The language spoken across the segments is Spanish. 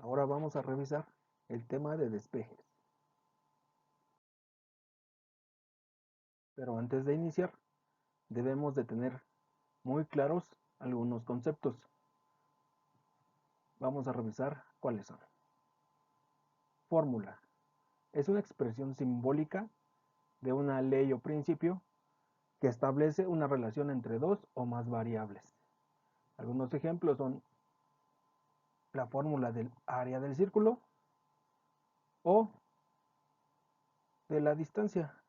Ahora vamos a revisar el tema de despejes. Pero antes de iniciar, debemos de tener muy claros algunos conceptos. Vamos a revisar cuáles son. Fórmula. Es una expresión simbólica de una ley o principio que establece una relación entre dos o más variables. Algunos ejemplos son la fórmula del área del círculo o de la distancia.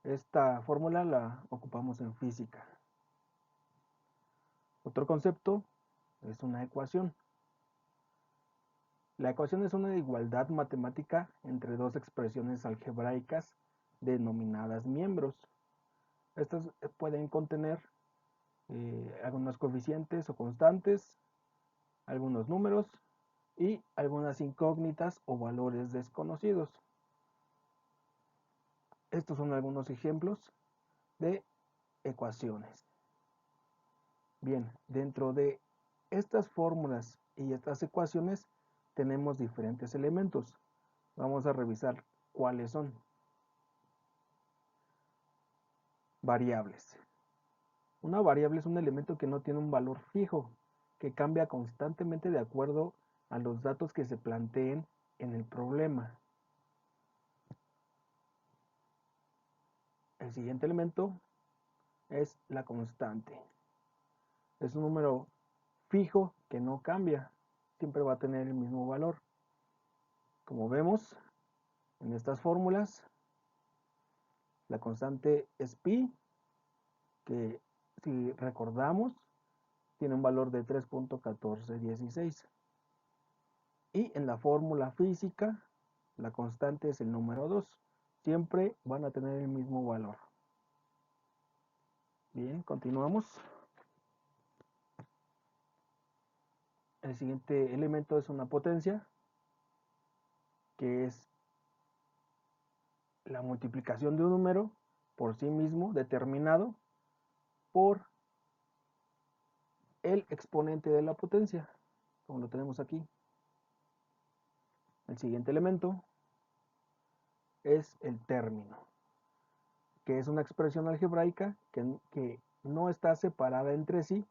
Esta fórmula la ocupamos en física. Otro concepto es una ecuación. La ecuación es una igualdad matemática entre dos expresiones algebraicas denominadas miembros. Estas pueden contener algunos coeficientes o constantes, algunos números y algunas incógnitas o valores desconocidos. Estos son algunos ejemplos de ecuaciones. Bien, dentro de estas fórmulas y estas ecuaciones tenemos diferentes elementos. Vamos a revisar cuáles son. Variables. Una variable es un elemento que no tiene un valor fijo, que cambia constantemente de acuerdo a los datos que se planteen en el problema. El siguiente elemento es la constante. Es un número fijo que no cambia, siempre va a tener el mismo valor. Como vemos en estas fórmulas, la constante es pi, que si recordamos tiene un valor de 3.1416. Y en la fórmula física, la constante es el número 2. Siempre van a tener el mismo valor. Bien, continuamos. El siguiente elemento es una potencia, que es la multiplicación de un número por sí mismo determinado por el exponente de la potencia, como lo tenemos aquí. El siguiente elemento es el término, que es una expresión algebraica que no está separada entre sí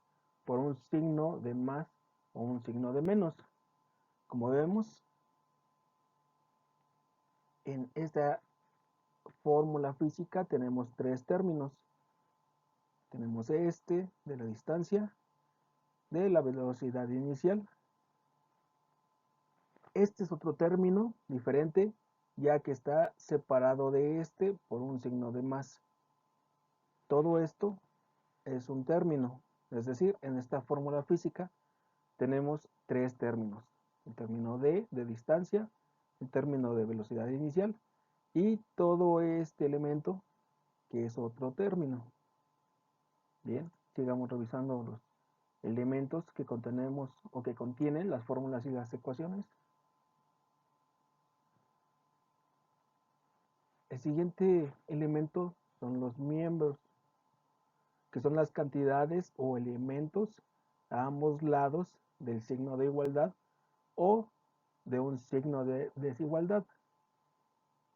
por un signo de más o un signo de menos. Como vemos, en esta fórmula física tenemos tres términos. Tenemos este de la distancia, de la velocidad inicial. Este es otro término diferente, ya que está separado de este por un signo de más. Todo esto es un término, es decir, en esta fórmula física tenemos tres términos. El término de distancia, el término de velocidad inicial y todo este elemento que es otro término. Bien, sigamos revisando los elementos que contenemos o que contienen las fórmulas y las ecuaciones. El siguiente elemento son los miembros, que son las cantidades o elementos a ambos lados del signo de igualdad o de un signo de desigualdad,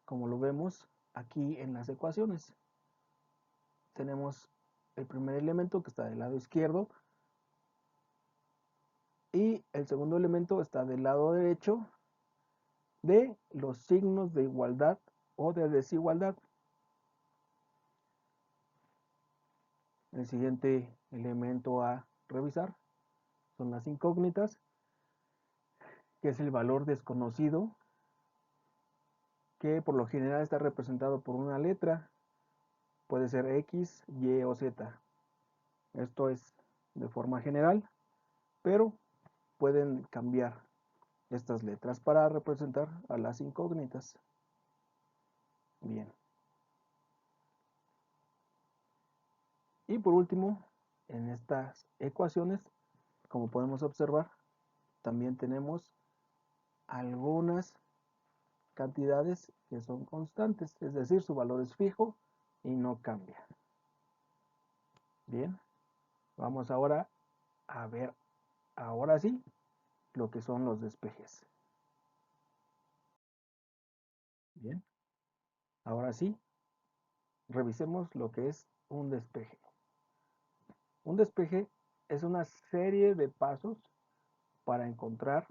como lo vemos aquí en las ecuaciones. Tenemos el primer elemento que está del lado izquierdo y el segundo elemento está del lado derecho de los signos de igualdad o de desigualdad. El siguiente elemento a revisar son las incógnitas, que es el valor desconocido, que por lo general está representado por una letra, puede ser X, Y o Z. Esto es de forma general, pero pueden cambiar estas letras para representar a las incógnitas. Bien. Y por último, en estas ecuaciones, como podemos observar, también tenemos algunas cantidades que son constantes, es decir, su valor es fijo y no cambia. Bien, vamos ahora a ver, ahora sí, lo que son los despejes. Bien, ahora sí, revisemos lo que es un despeje. Un despeje es una serie de pasos para encontrar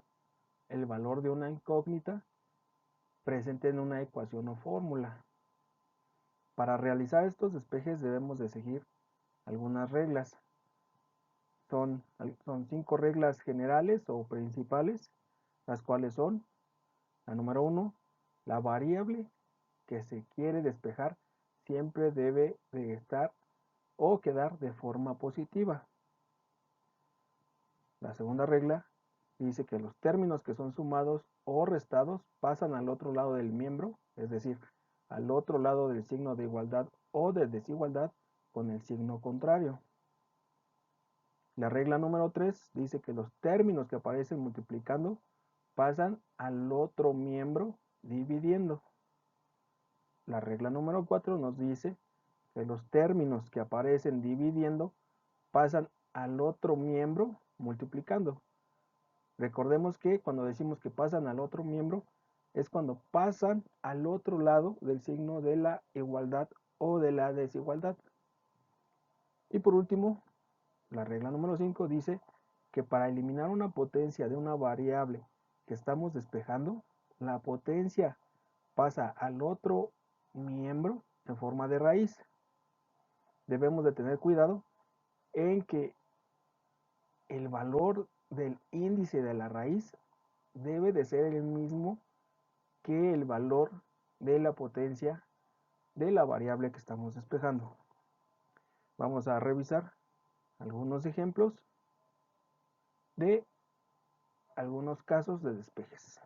el valor de una incógnita presente en una ecuación o fórmula. Para realizar estos despejes debemos de seguir algunas reglas. Son 5 reglas generales o principales, las cuales son: la número 1, la variable que se quiere despejar siempre debe de estar o quedar de forma positiva. La segunda regla dice que los términos que son sumados o restados pasan al otro lado del miembro, es decir, al otro lado del signo de igualdad o de desigualdad con el signo contrario. La regla número 3 dice que los términos que aparecen multiplicando pasan al otro miembro dividiendo. La regla número 4 nos dice que los términos que aparecen dividiendo pasan al otro miembro multiplicando. Recordemos que cuando decimos que pasan al otro miembro es cuando pasan al otro lado del signo de la igualdad o de la desigualdad. Y por último, la regla número 5 dice que para eliminar una potencia de una variable que estamos despejando, la potencia pasa al otro miembro en forma de raíz. Debemos de tener cuidado en que el valor del índice de la raíz debe de ser el mismo que el valor de la potencia de la variable que estamos despejando. Vamos a revisar algunos ejemplos de algunos casos de despejes.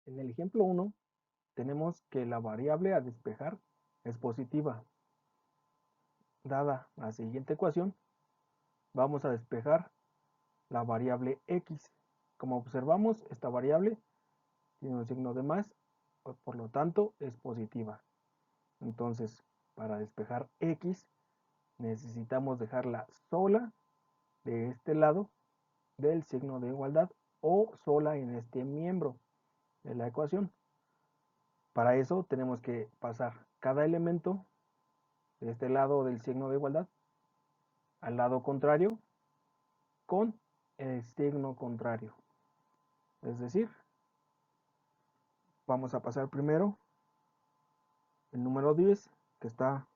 En el ejemplo 1 tenemos que la variable a despejar es positiva. Dada la siguiente ecuación, vamos a despejar la variable x. Como observamos, esta variable tiene un signo de más, por lo tanto es positiva. Entonces, para despejar x, necesitamos dejarla sola de este lado del signo de igualdad o sola en este miembro de la ecuación. Para eso tenemos que pasar cada elemento de este lado del signo de igualdad al lado contrario con el signo contrario. Es decir, vamos a pasar primero el número 10 que está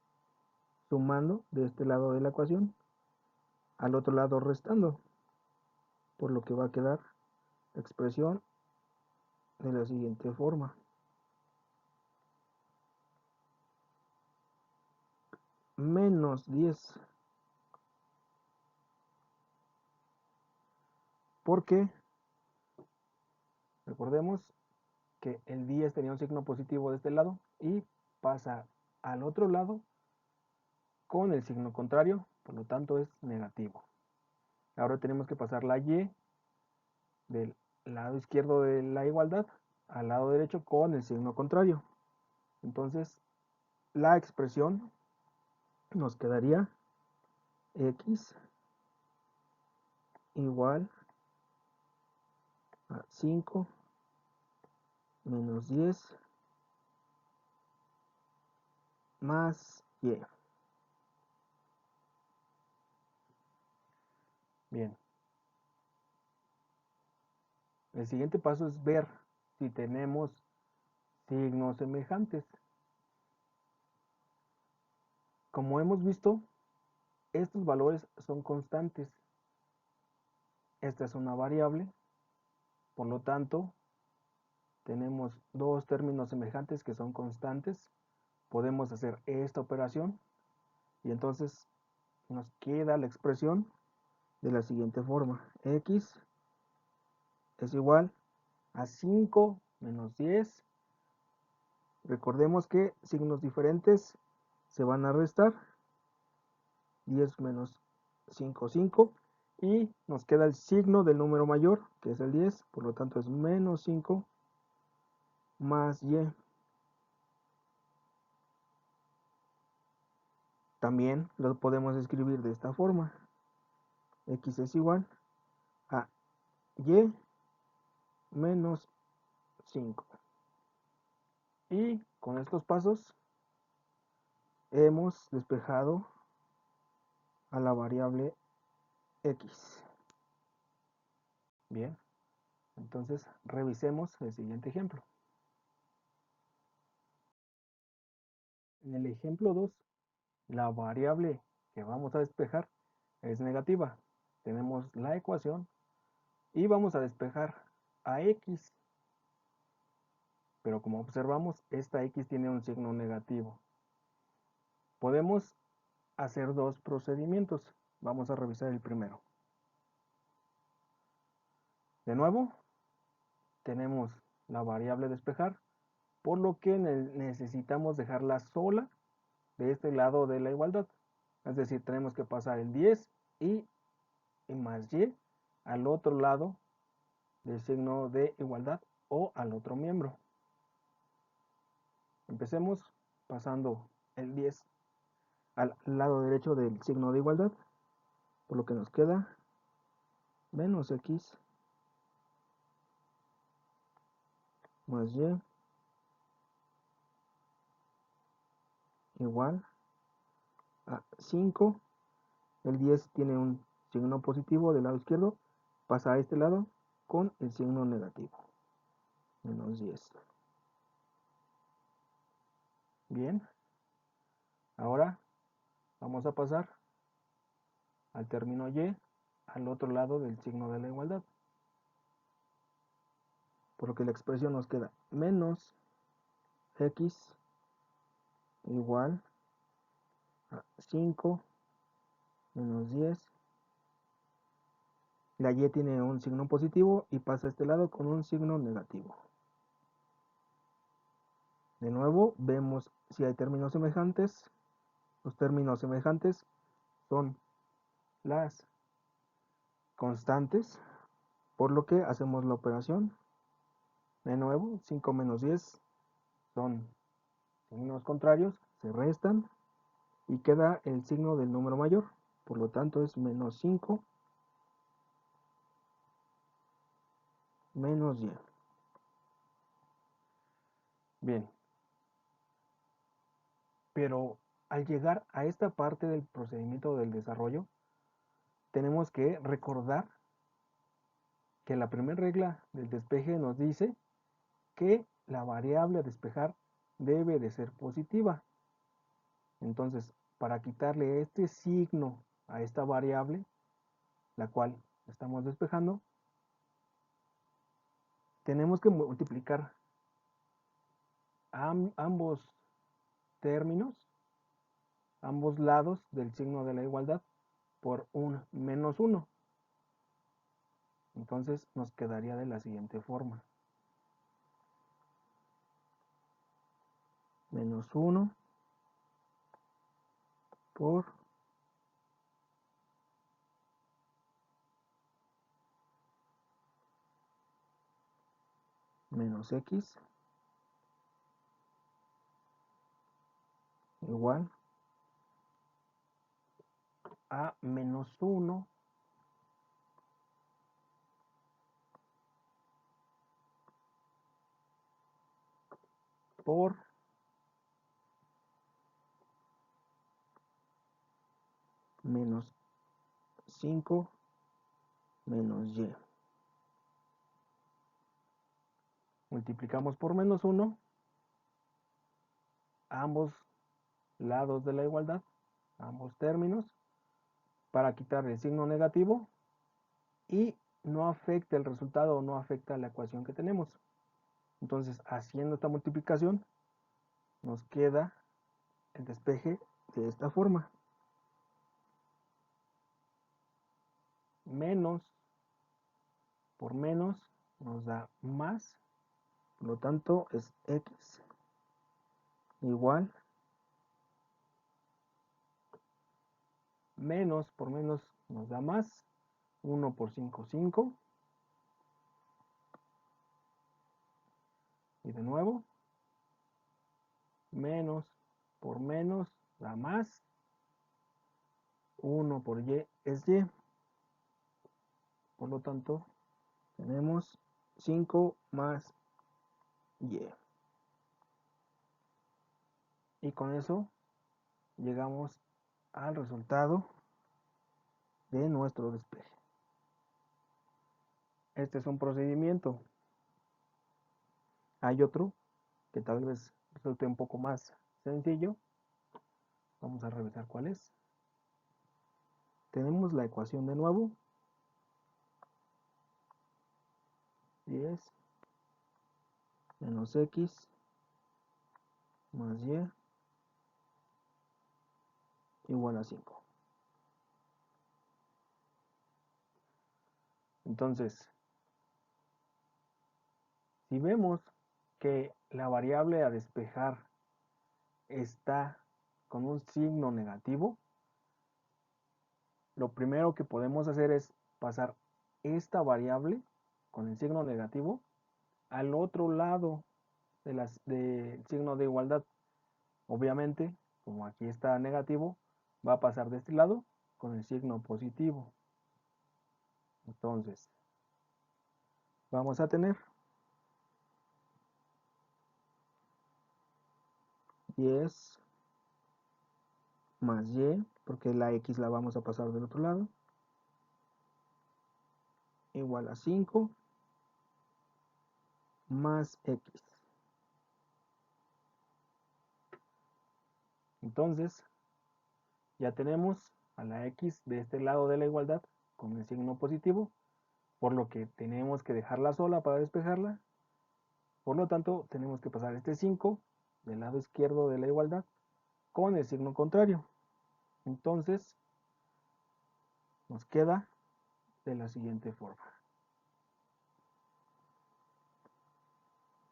sumando de este lado de la ecuación al otro lado restando, por lo que va a quedar la expresión de la siguiente forma. Menos 10. Porque recordemos que el 10 tenía un signo positivo de este lado y pasa al otro lado con el signo contrario, por lo tanto es negativo. Ahora tenemos que pasar la y del lado izquierdo de la igualdad al lado derecho con el signo contrario. Entonces la expresión nos quedaría x igual a 5 menos 10 más y. Bien. El siguiente paso es ver si tenemos signos semejantes. Como hemos visto, estos valores son constantes. Esta es una variable, por lo tanto, tenemos dos términos semejantes que son constantes. Podemos hacer esta operación y entonces nos queda la expresión de la siguiente forma. X es igual a 5 menos 10. Recordemos que signos diferentes se van a restar. 10 menos 5, 5. Y nos queda el signo del número mayor, que es el 10. Por lo tanto es menos 5 más y. También lo podemos escribir de esta forma. X es igual a Y menos 5. Y con estos pasos hemos despejado a la variable X. Bien, entonces revisemos el siguiente ejemplo. En el ejemplo 2, la variable que vamos a despejar es negativa. Tenemos la ecuación y vamos a despejar a X. Pero como observamos, esta X tiene un signo negativo. Podemos hacer dos procedimientos. Vamos a revisar el primero. De nuevo, tenemos la variable despejar, por lo que necesitamos dejarla sola de este lado de la igualdad. Es decir, tenemos que pasar el 10 y más y al otro lado del signo de igualdad o al otro miembro. Empecemos pasando el 10 al lado derecho del signo de igualdad, por lo que nos queda menos X más Y igual a 5. El 10 tiene un signo positivo del lado izquierdo, pasa a este lado con el signo negativo, menos 10. Bien, ahora vamos a pasar al término Y al otro lado del signo de la igualdad, por lo que la expresión nos queda menos X igual a 5 menos 10. La Y tiene un signo positivo y pasa a este lado con un signo negativo. De nuevo, vemos si hay términos semejantes. Los términos semejantes son las constantes, por lo que hacemos la operación. De nuevo, 5 menos 10 son signos contrarios, se restan y queda el signo del número mayor. Por lo tanto, es menos 5 menos Y. Bien, pero al llegar a esta parte del procedimiento del desarrollo, tenemos que recordar que la primera regla del despeje nos dice que la variable a despejar debe de ser positiva. Entonces, para quitarle este signo a esta variable, la cual estamos despejando, tenemos que multiplicar ambos términos, ambos lados del signo de la igualdad por un menos 1. Entonces nos quedaría de la siguiente forma. Menos 1 por menos X igual a menos 1 por menos 5 menos Y. Multiplicamos por menos 1 ambos lados de la igualdad, ambos términos, para quitar el signo negativo y no afecta el resultado o no afecta la ecuación que tenemos. Entonces, haciendo esta multiplicación, nos queda el despeje de esta forma. Menos por menos nos da más, por lo tanto es X igual menos por menos nos da más, 1 por 5, 5. Y de nuevo, menos por menos da más, 1 por Y es Y. lo tanto tenemos 5 más y. Y con eso llegamos al resultado de nuestro despeje. Este es un procedimiento. Hay otro que tal vez resulte un poco más sencillo. Vamos a revisar cuál es. Tenemos la ecuación de nuevo. 10 menos x más y igual a 5. Entonces, si vemos que la variable a despejar está con un signo negativo, lo primero que podemos hacer es pasar esta variable con el signo negativo al otro lado del signo de igualdad. Obviamente, como aquí está negativo, va a pasar de este lado con el signo positivo. Entonces, vamos a tener 10 más y, porque la x la vamos a pasar del otro lado, igual a 5 más x. Entonces, ya tenemos a la x de este lado de la igualdad con el signo positivo, por lo que tenemos que dejarla sola para despejarla. Por lo tanto, tenemos que pasar este 5 del lado izquierdo de la igualdad con el signo contrario. Entonces, nos queda de la siguiente forma.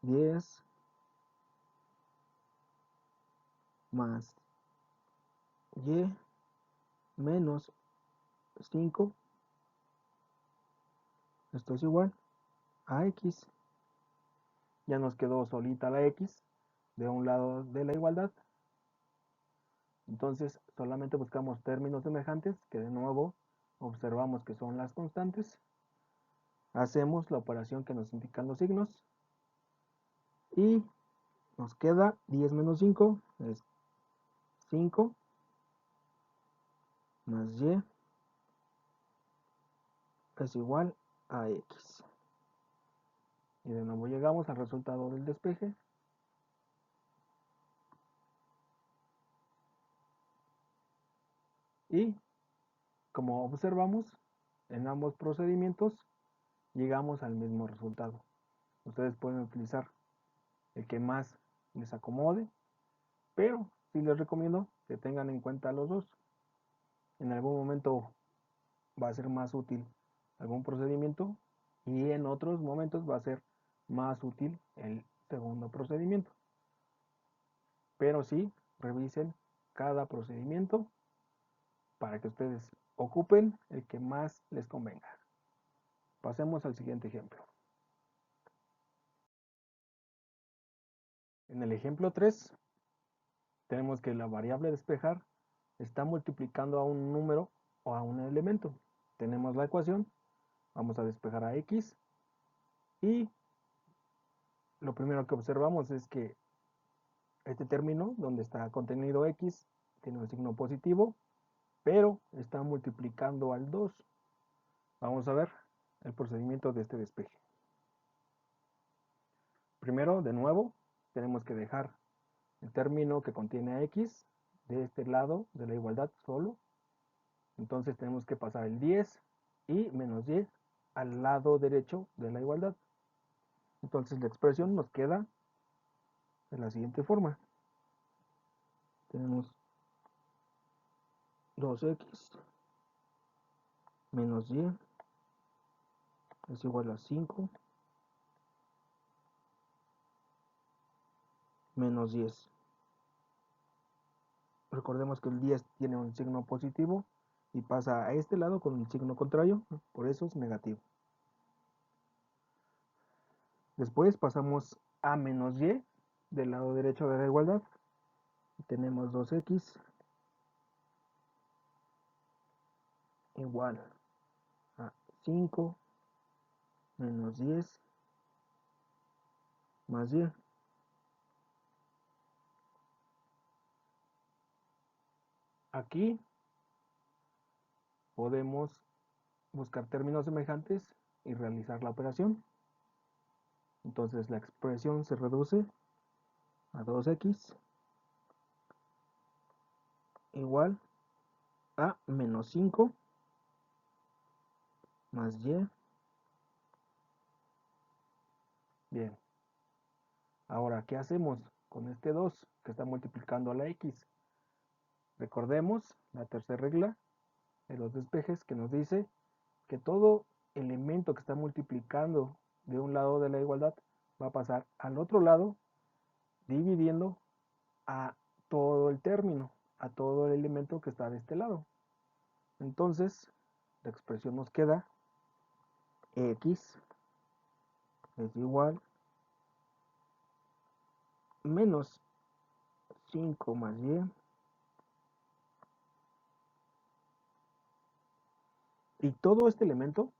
10 más y menos 5. Esto es igual a x. Ya nos quedó solita la x de un lado de la igualdad. Entonces solamente buscamos términos semejantes, que de nuevo observamos que son las constantes. Hacemos la operación que nos indican los signos. Y nos queda 10 menos 5 es 5 más y es igual a x. Y de nuevo llegamos al resultado del despeje. Y como observamos, en ambos procedimientos llegamos al mismo resultado. Ustedes pueden utilizar el que más les acomode, pero sí les recomiendo que tengan en cuenta los dos. En algún momento va a ser más útil algún procedimiento y en otros momentos va a ser más útil el segundo procedimiento. Pero sí, revisen cada procedimiento para que ustedes ocupen el que más les convenga. Pasemos al siguiente ejemplo. En el ejemplo 3, tenemos que la variable despejar está multiplicando a un número o a un elemento. Tenemos la ecuación, vamos a despejar a x y lo primero que observamos es que este término donde está contenido x tiene un signo positivo, pero está multiplicando al 2. Vamos a ver el procedimiento de este despeje. Primero, de nuevo, tenemos que dejar el término que contiene a x de este lado de la igualdad solo. Entonces tenemos que pasar el 10 y menos y al lado derecho de la igualdad. Entonces la expresión nos queda de la siguiente forma. Tenemos 2x menos y es igual a 5 menos 10. Recordemos que el 10 tiene un signo positivo y pasa a este lado con el signo contrario, por eso es negativo. Después pasamos a menos y del lado derecho de la igualdad. Tenemos 2x igual a 5 menos 10 más y. Aquí podemos buscar términos semejantes y realizar la operación. Entonces la expresión se reduce a 2x igual a menos 5 más y. Bien. Ahora, ¿qué hacemos con este 2 que está multiplicando a la x? Recordemos la tercera regla de los despejes que nos dice que todo elemento que está multiplicando de un lado de la igualdad va a pasar al otro lado dividiendo a todo el término, a todo el elemento que está de este lado. Entonces, la expresión nos queda x es igual menos 5 más y todo este elemento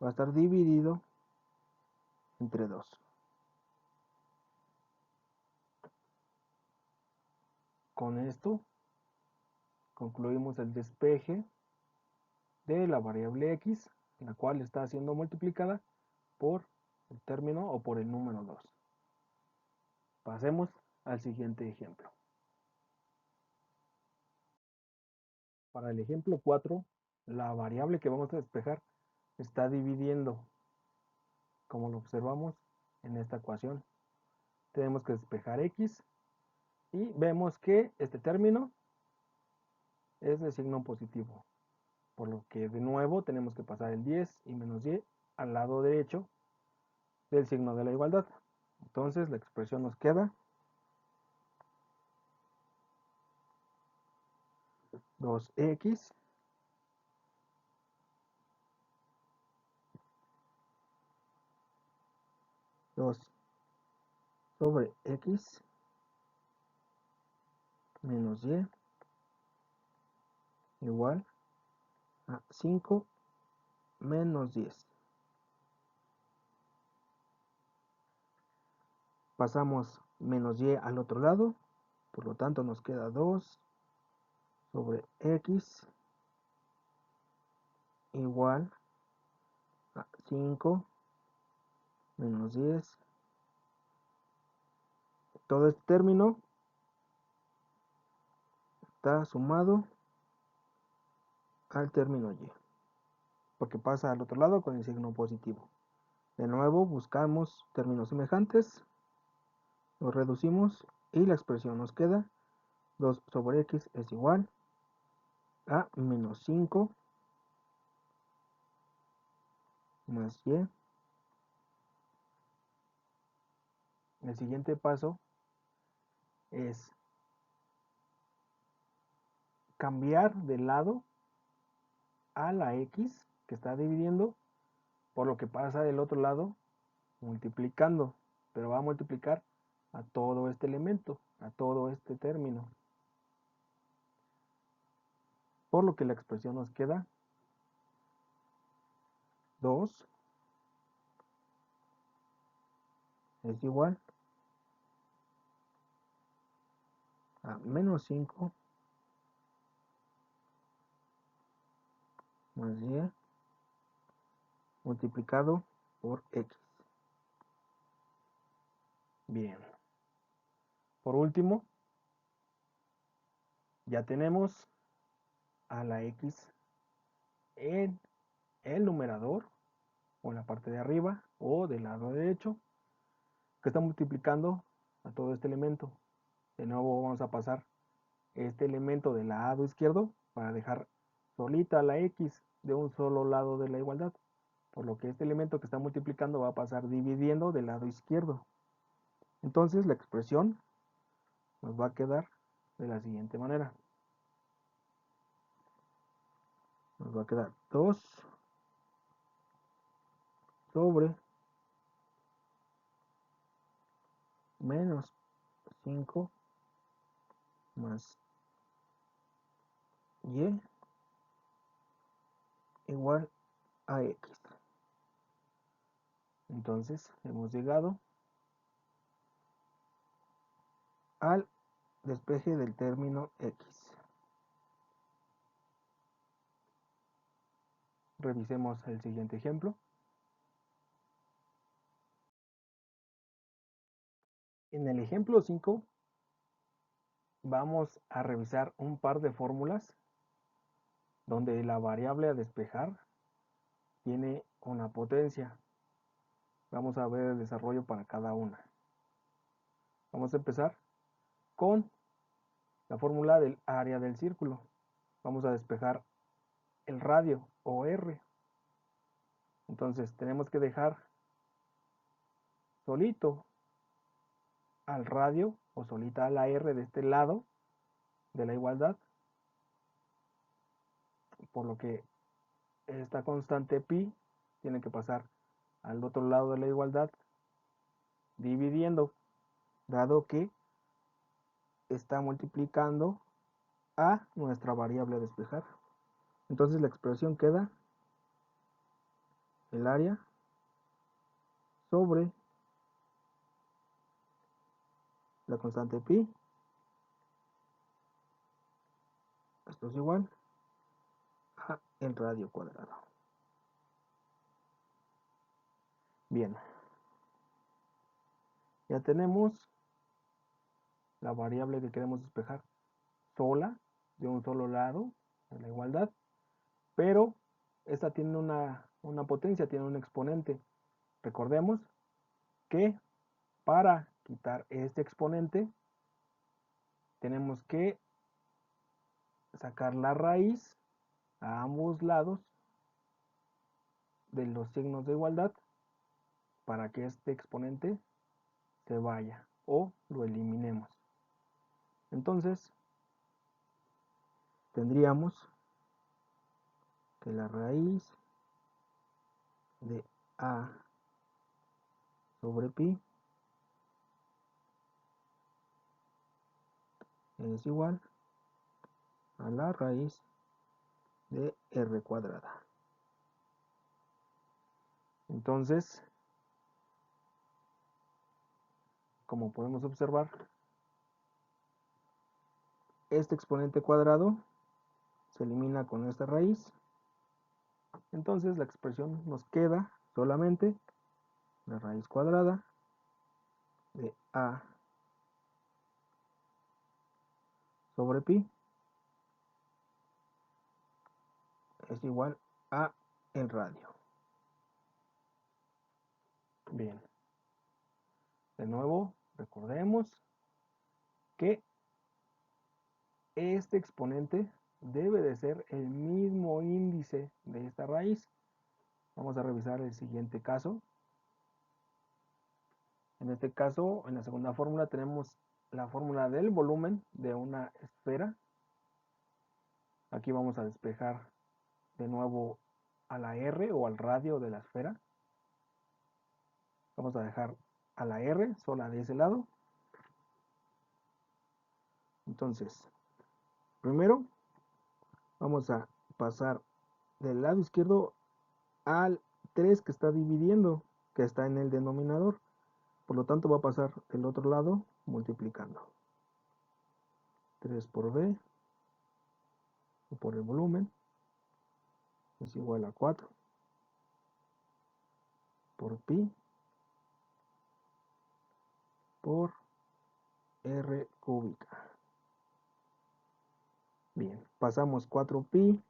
va a estar dividido entre 2. Con esto concluimos el despeje de la variable x, la cual está siendo multiplicada por el término o por el número 2. Pasemos al siguiente ejemplo. Para el ejemplo 4, la variable que vamos a despejar está dividiendo, como lo observamos en esta ecuación. Tenemos que despejar x y vemos que este término es de signo positivo, por lo que de nuevo tenemos que pasar el 10 y menos y al lado derecho del signo de la igualdad. Entonces la expresión nos queda 2x sobre x menos y igual a 5 menos 10. Pasamos menos y al otro lado, por lo tanto nos queda 2 sobre x igual a 5 menos 10. Todo este término está sumado al término y, porque pasa al otro lado con el signo positivo. De nuevo buscamos términos semejantes, los reducimos y la expresión nos queda 2 sobre x es igual a menos 5 más y. El siguiente paso es cambiar de lado a la x que está dividiendo por lo que pasa del otro lado multiplicando, pero va a multiplicar a todo este elemento, a todo este término. Por lo que la expresión nos queda 2 es igual a menos 5 más y multiplicado por x. Bien. Por último, ya tenemos a la x en el numerador o en la parte de arriba o del lado derecho que está multiplicando a todo este elemento. De nuevo vamos a pasar este elemento del lado izquierdo para dejar solita la x de un solo lado de la igualdad, por lo que este elemento que está multiplicando va a pasar dividiendo del lado izquierdo. Entonces la expresión nos va a quedar de la siguiente manera. Nos va a quedar 2 sobre menos 5 más y igual a x. Entonces hemos llegado al despeje del término x. Revisemos el siguiente ejemplo. En el ejemplo 5 vamos a revisar un par de fórmulas donde la variable a despejar tiene una potencia. Vamos a ver el desarrollo para cada una. Vamos a empezar con la fórmula del área del círculo. Vamos a despejar el radio o R. Entonces tenemos que dejar solito al radio o solita a la R de este lado de la igualdad, por lo que esta constante pi tiene que pasar al otro lado de la igualdad dividiendo, dado que está multiplicando a nuestra variable a despejar. Entonces la expresión queda el área sobre la constante pi. Esto es igual a el radio cuadrado. Bien, ya tenemos la variable que queremos despejar sola, de un solo lado de la igualdad, pero esta tiene una potencia, tiene un exponente. Recordemos que para quitar este exponente tenemos que sacar la raíz a ambos lados de los signos de igualdad para que este exponente se vaya o lo eliminemos. Entonces tendríamos que la raíz de a sobre pi es igual a la raíz de r cuadrada. Entonces, como podemos observar, este exponente cuadrado se elimina con esta raíz. Entonces la expresión nos queda solamente la raíz cuadrada de a sobre pi es igual a el radio. Bien, de nuevo recordemos que este exponente debe de ser el mismo índice de esta raíz. Vamos a revisar el siguiente caso. En este caso, en la segunda fórmula tenemos la fórmula del volumen de una esfera. Aquí vamos a despejar de nuevo a la R o al radio de la esfera. Vamos a dejar a la R sola de ese lado. Entonces, primero vamos a pasar del lado izquierdo al 3 que está dividiendo, que está en el denominador. Por lo tanto va a pasar del otro lado multiplicando. 3 por B o por el volumen es igual a 4 por pi por R cúbica. Bien, pasamos 4pi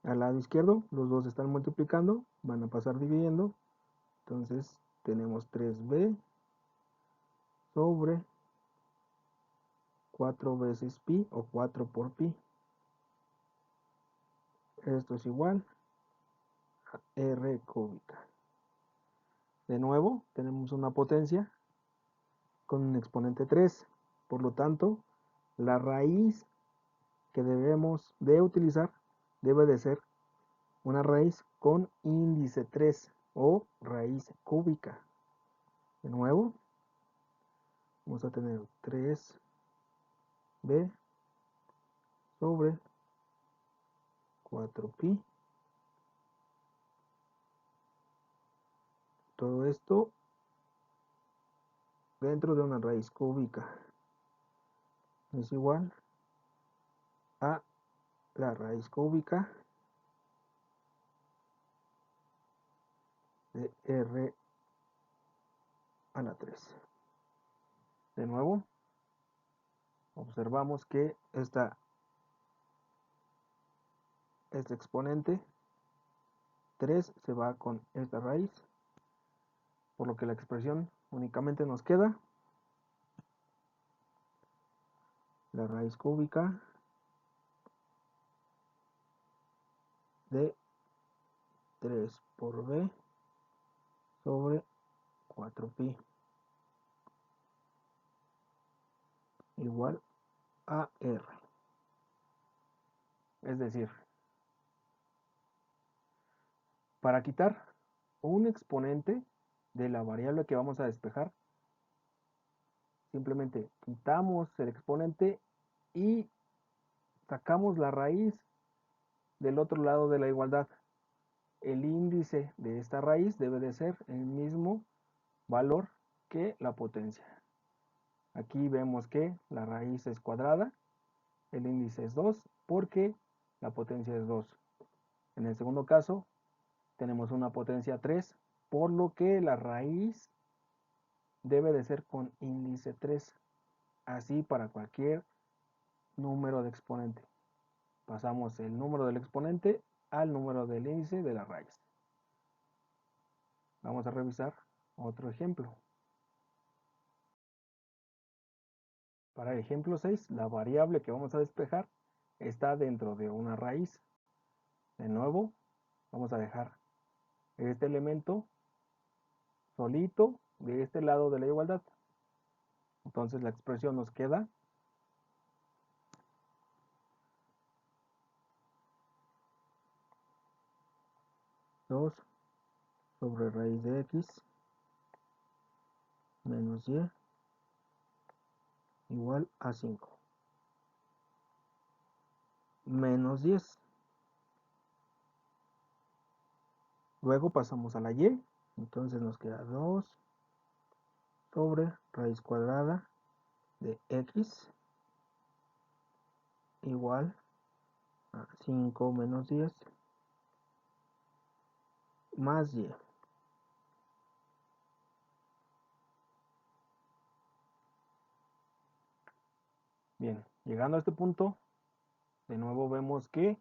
al lado izquierdo, los dos están multiplicando, van a pasar dividiendo, entonces tenemos 3b sobre 4 veces pi o 4 por pi. Esto es igual a R cúbica. De nuevo, tenemos una potencia con un exponente 3, por lo tanto, la raíz que debemos de utilizar debe de ser una raíz con índice 3 o raíz cúbica. De nuevo, vamos a tener 3b sobre 4pi Todo esto dentro de una raíz cúbica es igual a la raíz cúbica de r a la 3. De nuevo, observamos que este exponente 3 se va con esta raíz, por lo que la expresión únicamente nos queda la raíz cúbica de 3 por b sobre 4pi igual a r. Es decir, para quitar un exponente de la variable que vamos a despejar, simplemente quitamos el exponente y sacamos la raíz del otro lado de la igualdad. El índice de esta raíz debe de ser el mismo valor que la potencia. Aquí vemos que la raíz es cuadrada, el índice es 2 porque la potencia es 2. En el segundo caso tenemos una potencia 3, por lo que la raíz debe de ser con índice 3. Así para cualquier número de exponente. Pasamos el número del exponente al número del índice de la raíz. Vamos a revisar otro ejemplo. Para el ejemplo 6, la variable que vamos a despejar está dentro de una raíz. De nuevo, vamos a dejar este elemento solito de este lado de la igualdad. Entonces la expresión nos queda dos sobre raíz de x menos y igual a 5. Menos 10. Luego pasamos a la y, entonces nos queda 2 sobre raíz cuadrada de x igual a 5 menos 10 más y. Bien, llegando a este punto, de nuevo vemos que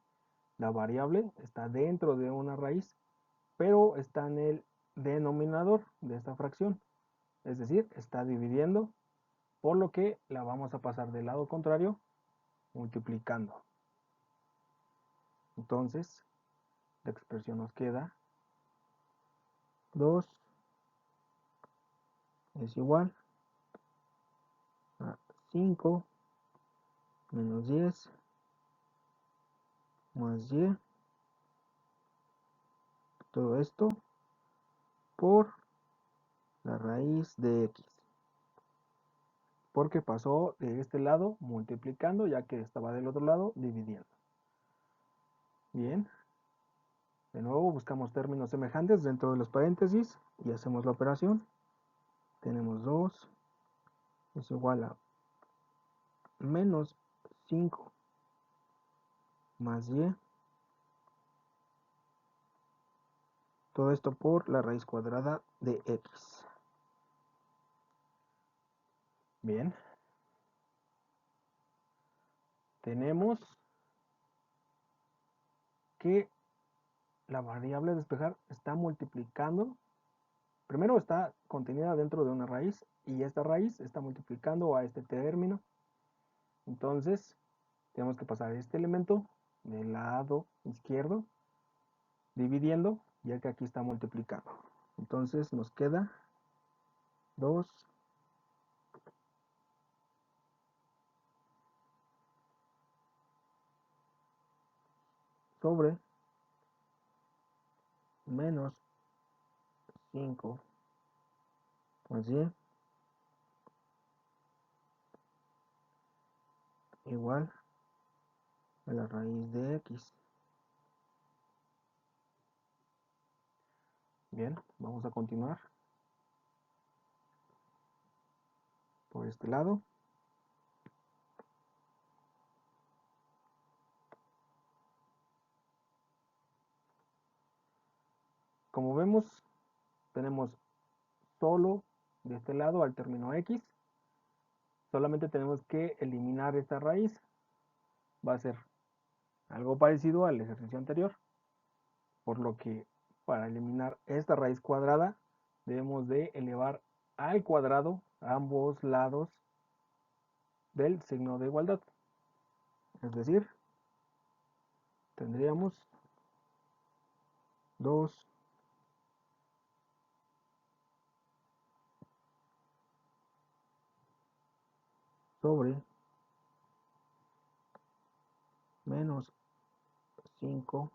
la variable está dentro de una raíz, pero está en el denominador de esta fracción. Es decir, está dividiendo, por lo que la vamos a pasar del lado contrario, multiplicando. Entonces, la expresión nos queda 2 es igual a 5 menos 10 más y. Todo esto por la raíz de x. Porque pasó de este lado multiplicando, ya que estaba del otro lado dividiendo. Bien. De nuevo buscamos términos semejantes dentro de los paréntesis y hacemos la operación. Tenemos 2 es igual a menos 5 más y. Todo esto por la raíz cuadrada de x. Bien. Tenemos que la variable despejar está multiplicando. Primero está contenida dentro de una raíz y esta raíz está multiplicando a este término. Entonces, tenemos que pasar este elemento del lado izquierdo dividiendo, ya que aquí está multiplicando. Entonces nos queda 2 sobre menos 5 más y igual a la raíz de x. Bien, vamos a continuar por este lado. Como vemos, tenemos solo de este lado al término x. Solamente tenemos que eliminar esta raíz. Va a ser algo parecido al ejercicio anterior, por lo que para eliminar esta raíz cuadrada debemos de elevar al cuadrado ambos lados del signo de igualdad. Es decir, tendríamos 2 sobre menos 5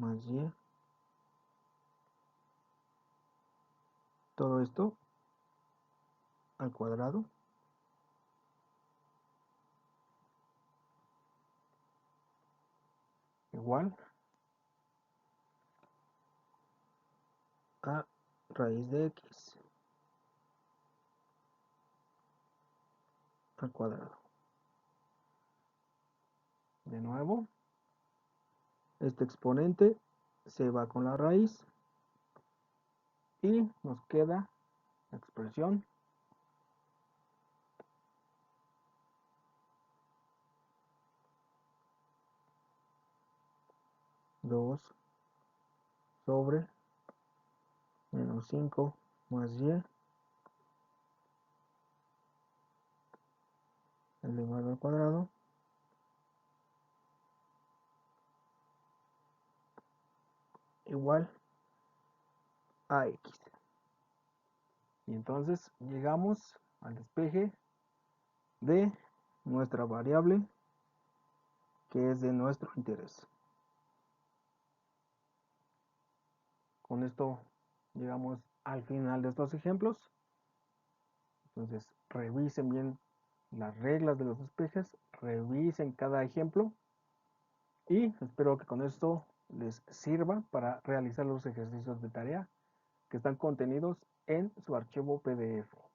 más y, todo esto al cuadrado, igual a raíz de x al cuadrado. De nuevo, este exponente se va con la raíz y nos queda la expresión dos sobre menos 5 más y elevado al cuadrado igual a x. Y entonces llegamos al despeje de nuestra variable que es de nuestro interés. Con esto llegamos al final de estos ejemplos. Entonces revisen bien las reglas de los despejes, revisen cada ejemplo y espero que con esto les sirva para realizar los ejercicios de tarea que están contenidos en su archivo PDF.